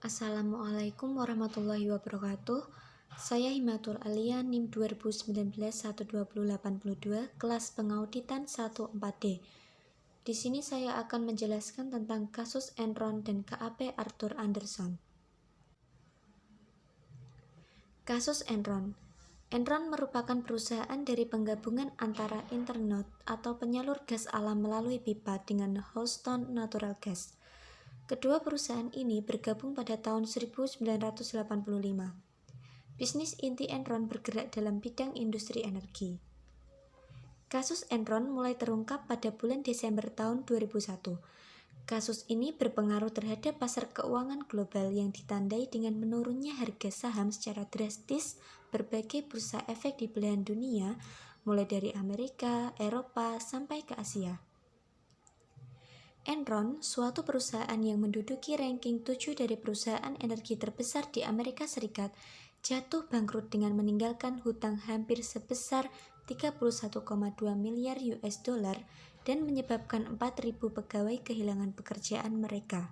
Assalamualaikum warahmatullahi wabarakatuh. Saya Himatul Alia NIM 2019-12082 kelas pengauditan 14D. Di sini saya akan menjelaskan tentang kasus Enron dan KAP Arthur Andersen. Kasus Enron. Enron merupakan perusahaan dari penggabungan antara Internode atau penyalur gas alam melalui pipa dengan Houston Natural Gas. Kedua perusahaan ini bergabung pada tahun 1985. Bisnis inti Enron bergerak dalam bidang industri energi. Kasus Enron mulai terungkap pada bulan Desember tahun 2001. Kasus ini berpengaruh terhadap pasar keuangan global yang ditandai dengan menurunnya harga saham secara drastis berbagai bursa efek di belahan dunia, mulai dari Amerika, Eropa, sampai ke Asia. Enron, suatu perusahaan yang menduduki ranking 7 dari perusahaan energi terbesar di Amerika Serikat, jatuh bangkrut dengan meninggalkan hutang hampir sebesar 31,2 miliar US dollar dan menyebabkan 4.000 pegawai kehilangan pekerjaan mereka.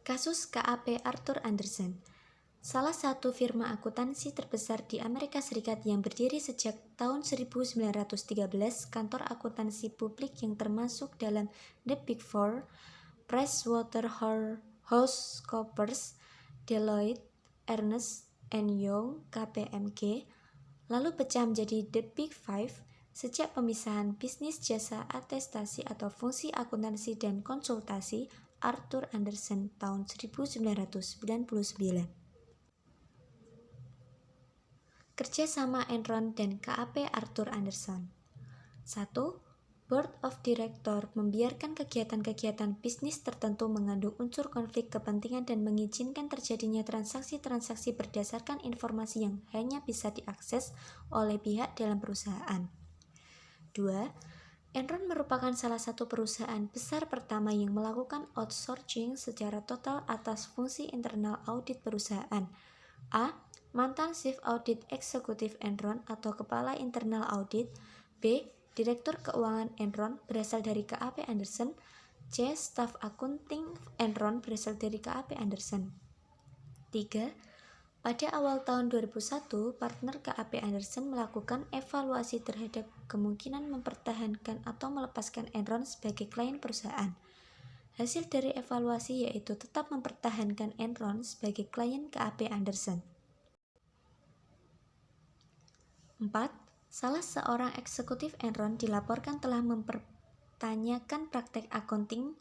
Kasus KAP Arthur Andersen. Salah satu firma akuntansi terbesar di Amerika Serikat yang berdiri sejak tahun 1913, kantor akuntansi publik yang termasuk dalam The Big Four, PricewaterhouseCoopers, Deloitte, Ernst & Young, KPMG, lalu pecah menjadi The Big Five sejak pemisahan bisnis jasa atestasi atau fungsi akuntansi dan konsultasi Arthur Andersen tahun 1999. Kerjasama Enron dan KAP Arthur Andersen. 1. Board of Director membiarkan kegiatan-kegiatan bisnis tertentu mengandung unsur konflik kepentingan dan mengizinkan terjadinya transaksi-transaksi berdasarkan informasi yang hanya bisa diakses oleh pihak dalam perusahaan. 2. Enron merupakan salah satu perusahaan besar pertama yang melakukan outsourcing secara total atas fungsi internal audit perusahaan. A. Mantan Chief Audit Eksekutif Enron atau Kepala Internal Audit. B. Direktur Keuangan Enron berasal dari KAP Andersen. C. Staf Akunting Enron berasal dari KAP Andersen. 3. Pada awal tahun 2001, partner KAP Andersen melakukan evaluasi terhadap kemungkinan mempertahankan atau melepaskan Enron sebagai klien perusahaan. Hasil dari evaluasi yaitu tetap mempertahankan Enron sebagai klien KAP Andersen. 4. Salah seorang eksekutif Enron dilaporkan telah mempertanyakan praktek akunting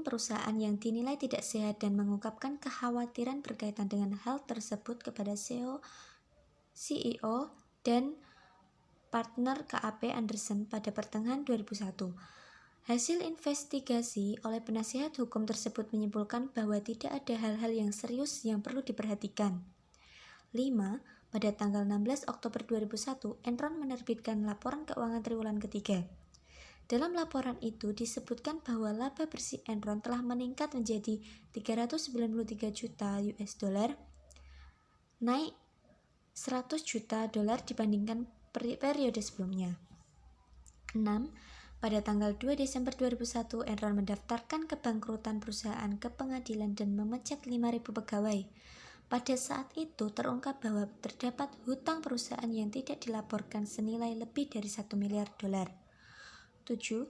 perusahaan yang dinilai tidak sehat dan mengungkapkan kekhawatiran berkaitan dengan hal tersebut kepada CEO dan partner KAP Andersen pada pertengahan 2001. Hasil investigasi oleh penasihat hukum tersebut menyimpulkan bahwa tidak ada hal-hal yang serius yang perlu diperhatikan. 5. Pada tanggal 16 Oktober 2001, Enron menerbitkan laporan keuangan triwulan ketiga. Dalam laporan itu disebutkan bahwa laba bersih Enron telah meningkat menjadi 393 juta US dollar, naik 100 juta dolar dibandingkan periode sebelumnya. 6. Pada tanggal 2 Desember 2001, Enron mendaftarkan kebangkrutan perusahaan ke pengadilan dan memecat 5.000 pegawai. Pada saat itu terungkap bahwa terdapat hutang perusahaan yang tidak dilaporkan senilai lebih dari 1 miliar dolar. 7.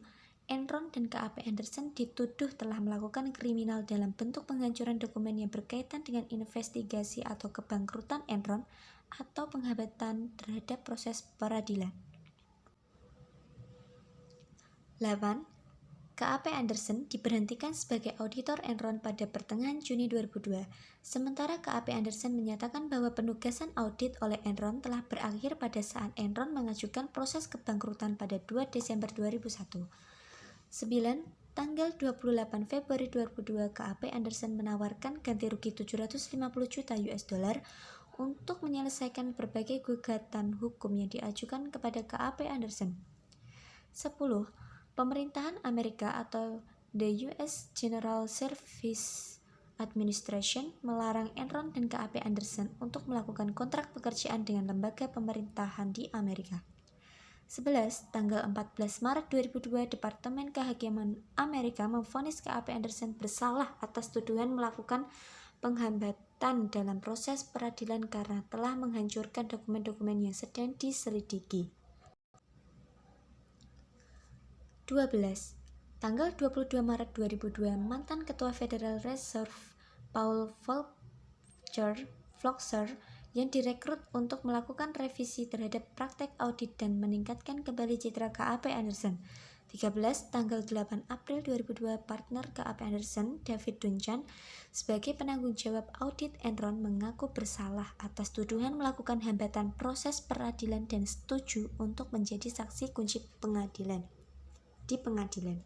Enron dan KAP Andersen dituduh telah melakukan kriminal dalam bentuk penghancuran dokumen yang berkaitan dengan investigasi atau kebangkrutan Enron atau penghambatan terhadap proses peradilan. 8. KAP Andersen diberhentikan sebagai auditor Enron pada pertengahan Juni 2002, sementara KAP Andersen menyatakan bahwa penugasan audit oleh Enron telah berakhir pada saat Enron mengajukan proses kebangkrutan pada 2 Desember 2001. 9. Tanggal 28 Februari 2002, KAP Andersen menawarkan ganti rugi 750 juta US dollar untuk menyelesaikan berbagai gugatan hukum yang diajukan kepada KAP Andersen. 10. Pemerintahan Amerika atau The US General Service Administration melarang Enron dan KAP Andersen untuk melakukan kontrak pekerjaan dengan lembaga pemerintahan di Amerika. 11. Tanggal 14 Maret 2002, Departemen Kehakiman Amerika memvonis KAP Anderson bersalah atas tuduhan melakukan penghambatan dalam proses peradilan karena telah menghancurkan dokumen-dokumen yang sedang diselidiki. 12. Tanggal 22 Maret 2002, mantan Ketua Federal Reserve Paul Volcker yang direkrut untuk melakukan revisi terhadap praktek audit dan meningkatkan kembali citra KAP Anderson. 13. Tanggal 8 April 2002, partner KAP Anderson, David Duncan, sebagai penanggung jawab audit Enron mengaku bersalah atas tuduhan melakukan hambatan proses peradilan dan setuju untuk menjadi saksi kunci di pengadilan.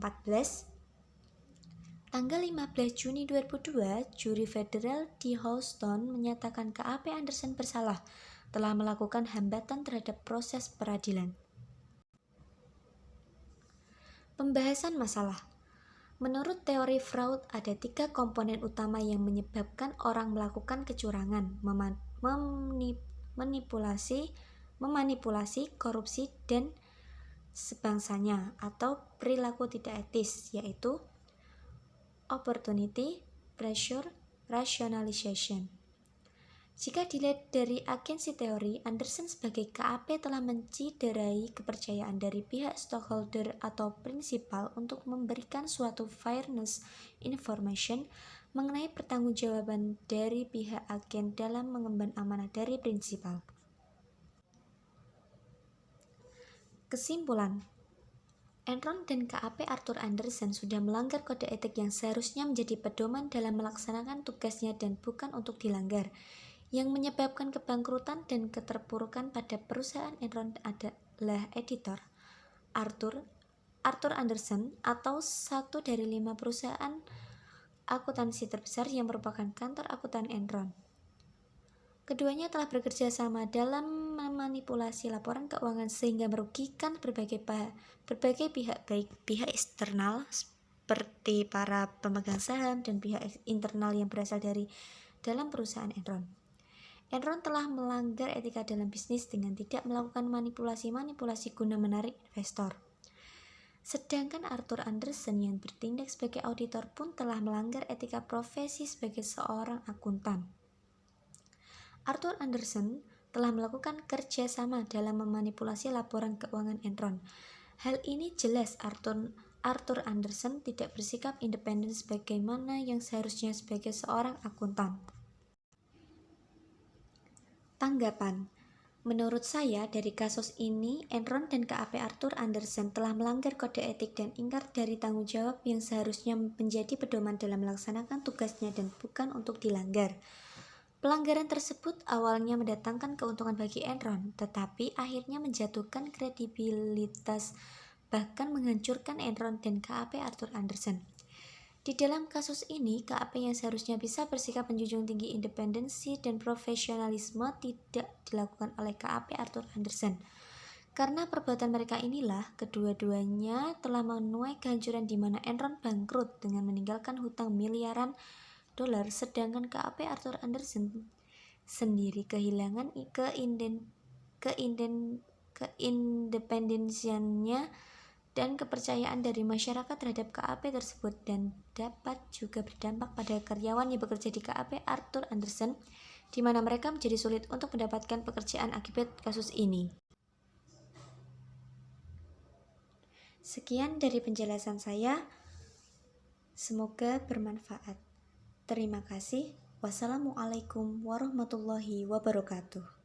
14. Tanggal 15 Juni 2002, juri federal di Houston menyatakan KAP Anderson bersalah telah melakukan hambatan terhadap proses peradilan. Pembahasan masalah. Menurut teori Freud, ada 3 komponen utama yang menyebabkan orang melakukan kecurangan, memanipulasi, korupsi, dan sebangsanya atau perilaku tidak etis, yaitu opportunity, pressure, rationalization. Jika dilihat dari agensi teori, Anderson sebagai KAP telah menciderai kepercayaan dari pihak stockholder atau prinsipal untuk memberikan suatu fairness information mengenai pertanggungjawaban dari pihak agen dalam mengemban amanah dari prinsipal. Kesimpulan, Enron dan KAP Arthur Andersen sudah melanggar kode etik yang seharusnya menjadi pedoman dalam melaksanakan tugasnya dan bukan untuk dilanggar. Yang menyebabkan kebangkrutan dan keterpurukan pada perusahaan Enron adalah editor Arthur Andersen atau satu dari 5 perusahaan akuntansi terbesar yang merupakan kantor akuntan Enron. Keduanya telah bekerja sama dalam memanipulasi laporan keuangan sehingga merugikan berbagai pihak, baik pihak eksternal seperti para pemegang saham dan pihak internal yang berasal dari dalam perusahaan Enron. Enron telah melanggar etika dalam bisnis dengan tidak melakukan manipulasi guna menarik investor. Sedangkan Arthur Andersen yang bertindak sebagai auditor pun telah melanggar etika profesi sebagai seorang akuntan. Arthur Andersen telah melakukan kerja sama dalam memanipulasi laporan keuangan Enron. Hal ini jelas Arthur Andersen tidak bersikap independen sebagaimana yang seharusnya sebagai seorang akuntan. Tanggapan. Menurut saya, dari kasus ini, Enron dan KAP Arthur Andersen telah melanggar kode etik dan ingkar dari tanggung jawab yang seharusnya menjadi pedoman dalam melaksanakan tugasnya dan bukan untuk dilanggar. Pelanggaran tersebut awalnya mendatangkan keuntungan bagi Enron, tetapi akhirnya menjatuhkan kredibilitas, bahkan menghancurkan Enron dan KAP Arthur Andersen. Di dalam kasus ini, KAP yang seharusnya bisa bersikap menjunjung tinggi independensi dan profesionalisme tidak dilakukan oleh KAP Arthur Andersen. Karena perbuatan mereka inilah, kedua-duanya telah menuai kehancuran di mana Enron bangkrut dengan meninggalkan hutang miliaran dolar, sedangkan KAP Arthur Andersen sendiri kehilangan keindependensiannya dan kepercayaan dari masyarakat terhadap KAP tersebut, dan dapat juga berdampak pada karyawan yang bekerja di KAP Arthur Andersen, di mana mereka menjadi sulit untuk mendapatkan pekerjaan akibat kasus ini. Sekian dari penjelasan saya, semoga bermanfaat. Terima kasih. Wassalamualaikum warahmatullahi wabarakatuh.